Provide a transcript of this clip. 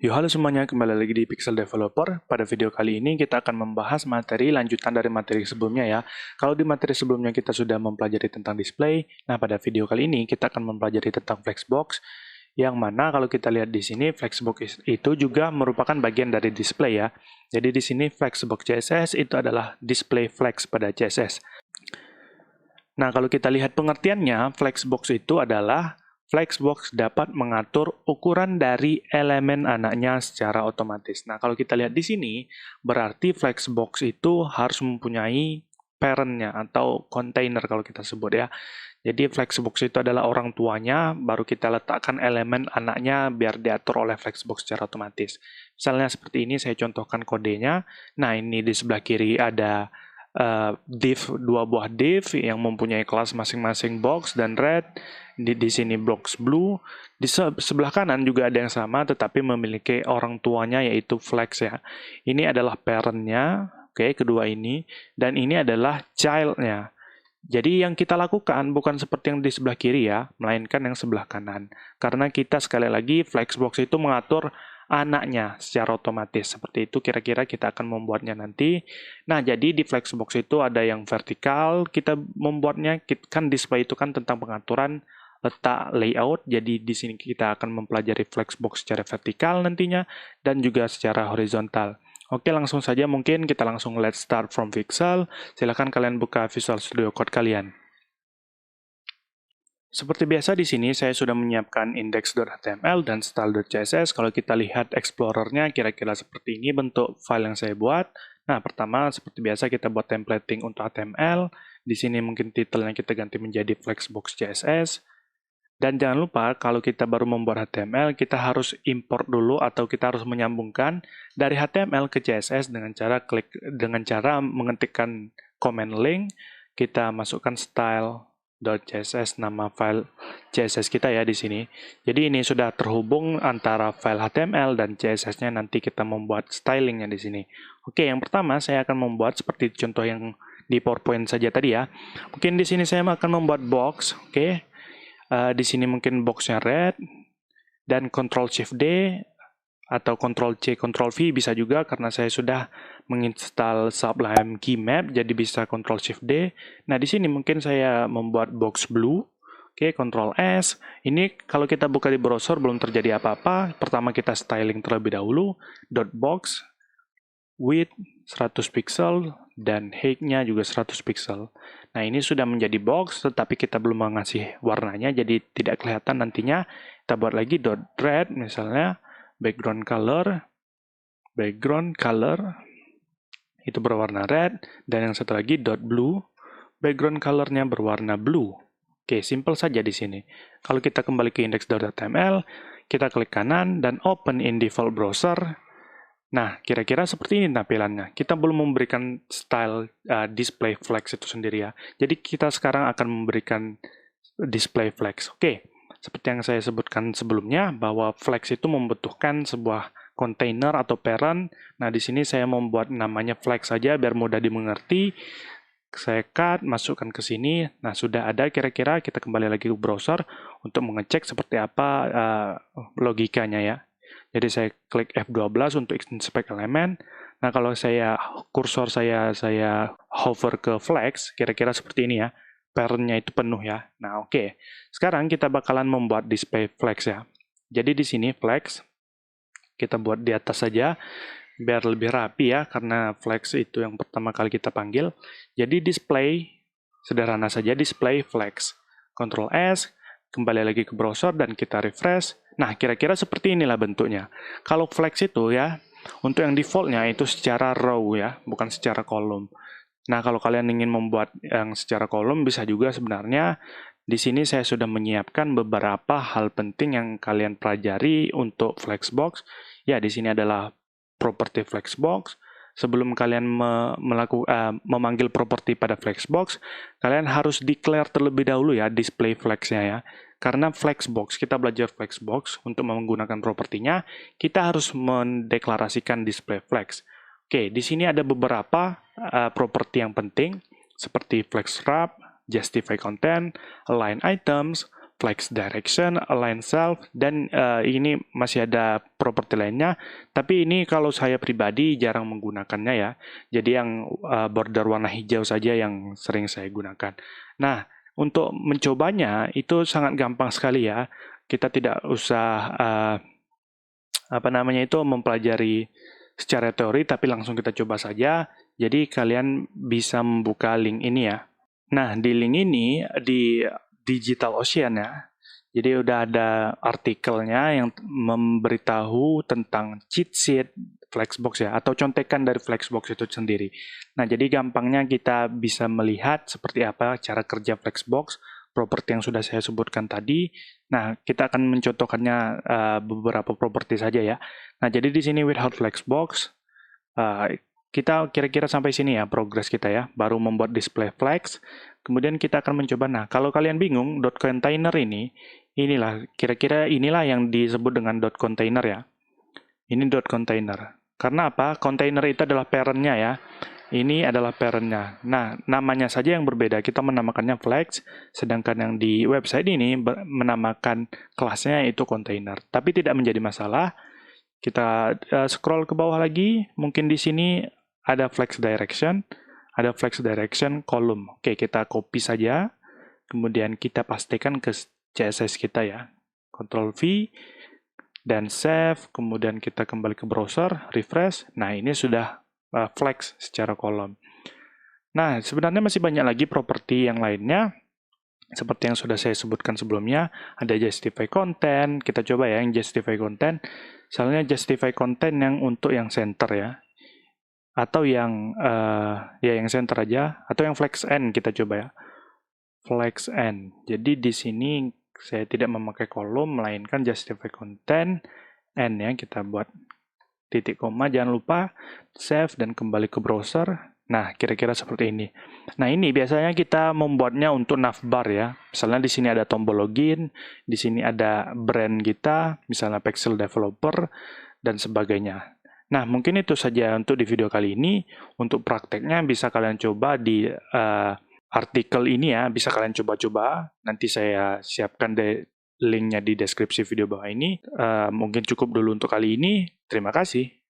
Yo, halo semuanya, kembali lagi di Pixel Developer. Pada video kali ini kita akan membahas materi lanjutan dari materi sebelumnya ya. Kalau di materi sebelumnya kita sudah mempelajari tentang display, nah pada video kali ini kita akan mempelajari tentang Flexbox, yang mana kalau kita lihat di sini Flexbox itu juga merupakan bagian dari display ya. Jadi di sini Flexbox CSS itu adalah display flex pada CSS. Nah, kalau kita lihat pengertiannya, Flexbox itu adalah Flexbox dapat mengatur ukuran dari elemen anaknya secara otomatis. Nah, kalau kita lihat di sini, berarti Flexbox itu harus mempunyai parent-nya atau container kalau kita sebut ya. Jadi Flexbox itu adalah orang tuanya, baru kita letakkan elemen anaknya biar diatur oleh Flexbox secara otomatis. Misalnya seperti ini, saya contohkan kodenya. Nah, ini di sebelah kiri ada dua buah div yang mempunyai kelas masing-masing box dan red. Di sini box blue. Di sebelah kanan juga ada yang sama, tetapi memiliki orang tuanya yaitu flex ya. Ini adalah parent-nya, oke, kedua ini, dan ini adalah child-nya. Jadi yang kita lakukan bukan seperti yang di sebelah kiri ya, melainkan yang sebelah kanan. Karena kita sekali lagi Flexbox itu mengatur anaknya secara otomatis. Seperti itu kira-kira kita akan membuatnya nanti. Nah, jadi di Flexbox itu ada yang vertikal, kita membuatnya, kan display itu kan tentang pengaturan letak layout, jadi di sini kita akan mempelajari Flexbox secara vertikal nantinya, dan juga secara horizontal. Oke, langsung saja mungkin kita langsung let's start from Pixel. Silahkan kalian buka Visual Studio Code kalian. Seperti biasa di sini saya sudah menyiapkan index.html dan style.css. Kalau kita lihat Explorer-nya kira-kira seperti ini bentuk file yang saya buat. Nah, pertama seperti biasa kita buat templating untuk HTML. Di sini mungkin titelnya kita ganti menjadi Flexbox CSS. Dan jangan lupa kalau kita baru membuat HTML, kita harus import dulu atau kita harus menyambungkan dari HTML ke CSS dengan cara mengetikkan command link, kita masukkan style.css nama file CSS kita ya di sini. Jadi ini sudah terhubung antara file HTML dan CSS-nya, nanti kita membuat stylingnya di sini. Oke, yang pertama saya akan membuat seperti contoh yang di PowerPoint saja tadi ya. Mungkin di sini saya akan membuat box, oke. Di sini mungkin boxnya red, dan Ctrl+Shift+D atau Ctrl+C, Ctrl+V bisa juga karena saya sudah menginstal Sublime Key Map, jadi bisa Ctrl+Shift+D. Nah, di sini mungkin saya membuat box blue. Oke, Ctrl+S. Ini kalau kita buka di browser belum terjadi apa-apa. Pertama kita styling terlebih dahulu. .box, width 100 pixel, dan height-nya juga 100 pixel. Nah, ini sudah menjadi box, tetapi kita belum mengasih warnanya, jadi tidak kelihatan nantinya. Kita buat lagi .red, misalnya, background color, itu berwarna red, dan yang satu lagi .blue, background color-nya berwarna blue. Oke, simple saja di sini. Kalau kita kembali ke index.html, kita klik kanan, dan open in default browser. Nah, kira-kira seperti ini tampilannya. Kita belum memberikan style display flex itu sendiri ya. Jadi kita sekarang akan memberikan display flex. Oke, seperti yang saya sebutkan sebelumnya, bahwa flex itu membutuhkan sebuah container atau parent. Nah, di sini saya membuat namanya flex saja biar mudah dimengerti. Saya cut, masukkan ke sini. Nah, sudah ada kira-kira, kita kembali lagi ke browser untuk mengecek seperti apa logikanya ya. Jadi saya klik F12 untuk inspect elemen. Nah, kalau kursor saya hover ke flex, kira-kira seperti ini ya. Parent-nya itu penuh ya. Nah, oke. Sekarang kita bakalan membuat display flex ya. Jadi di sini flex, kita buat di atas saja, biar lebih rapi ya, karena flex itu yang pertama kali kita panggil. Jadi display, sederhana saja display flex. Ctrl S, kembali lagi ke browser dan kita refresh. Nah, kira-kira seperti inilah bentuknya. Kalau flex itu ya, untuk yang defaultnya itu secara row ya, bukan secara kolom. Nah, kalau kalian ingin membuat yang secara kolom bisa juga sebenarnya. Di sini saya sudah menyiapkan beberapa hal penting yang kalian pelajari untuk Flexbox. Ya, di sini adalah property Flexbox. Sebelum kalian memanggil properti pada Flexbox, kalian harus declare terlebih dahulu ya display flex-nya ya. Karena Flexbox, kita belajar Flexbox untuk menggunakan propertinya, kita harus mendeklarasikan display flex. Oke, di sini ada beberapa properti yang penting seperti flex wrap, justify content, align items, flex direction, align self, dan ini masih ada properti lainnya. Tapi ini kalau saya pribadi jarang menggunakannya ya. Jadi yang border warna hijau saja yang sering saya gunakan. Nah, untuk mencobanya itu sangat gampang sekali ya. Kita tidak usah mempelajari secara teori, tapi langsung kita coba saja. Jadi kalian bisa membuka link ini ya. Nah, di link ini di DigitalOcean ya. Jadi udah ada artikelnya yang memberitahu tentang cheat sheet Flexbox ya, atau contekan dari Flexbox itu sendiri. Nah, jadi gampangnya kita bisa melihat seperti apa cara kerja Flexbox, properti yang sudah saya sebutkan tadi. Nah, kita akan mencontohkannya beberapa properti saja ya. Nah, jadi di sini without Flexbox, kita kira-kira sampai sini ya progres kita ya, baru membuat display flex. Kemudian kita akan mencoba, nah kalau kalian bingung, .container inilah, kira-kira inilah yang disebut dengan .container ya. Ini .container. Karena apa? Container itu adalah parent-nya ya. Ini adalah parent-nya. Nah, namanya saja yang berbeda. Kita menamakannya flex, sedangkan yang di website ini menamakan kelasnya itu container. Tapi tidak menjadi masalah. Kita scroll ke bawah lagi, mungkin di sini ada flex direction. Ada flex direction column. Oke, kita copy saja. Kemudian kita pastikan ke CSS kita ya. Ctrl V dan save. Kemudian kita kembali ke browser, refresh. Nah, ini sudah flex secara kolom. Nah, sebenarnya masih banyak lagi properti yang lainnya. Seperti yang sudah saya sebutkan sebelumnya, ada justify content. Kita coba ya yang justify content. Misalnya justify content yang untuk yang center ya. Atau yang yang center aja, atau yang flex end kita coba ya. Flex end. Jadi di sini saya tidak memakai kolom, melainkan justify content end ya, kita buat titik koma, jangan lupa save dan kembali ke browser. Nah, kira-kira seperti ini. Nah, ini biasanya kita membuatnya untuk navbar ya. Misalnya di sini ada tombol login, di sini ada brand kita, misalnya Pexel Developer dan sebagainya. Nah, mungkin itu saja untuk di video kali ini. Untuk prakteknya bisa kalian coba di artikel ini ya, bisa kalian coba-coba. Nanti saya siapkan linknya di deskripsi video bawah ini. Mungkin cukup dulu untuk kali ini. Terima kasih.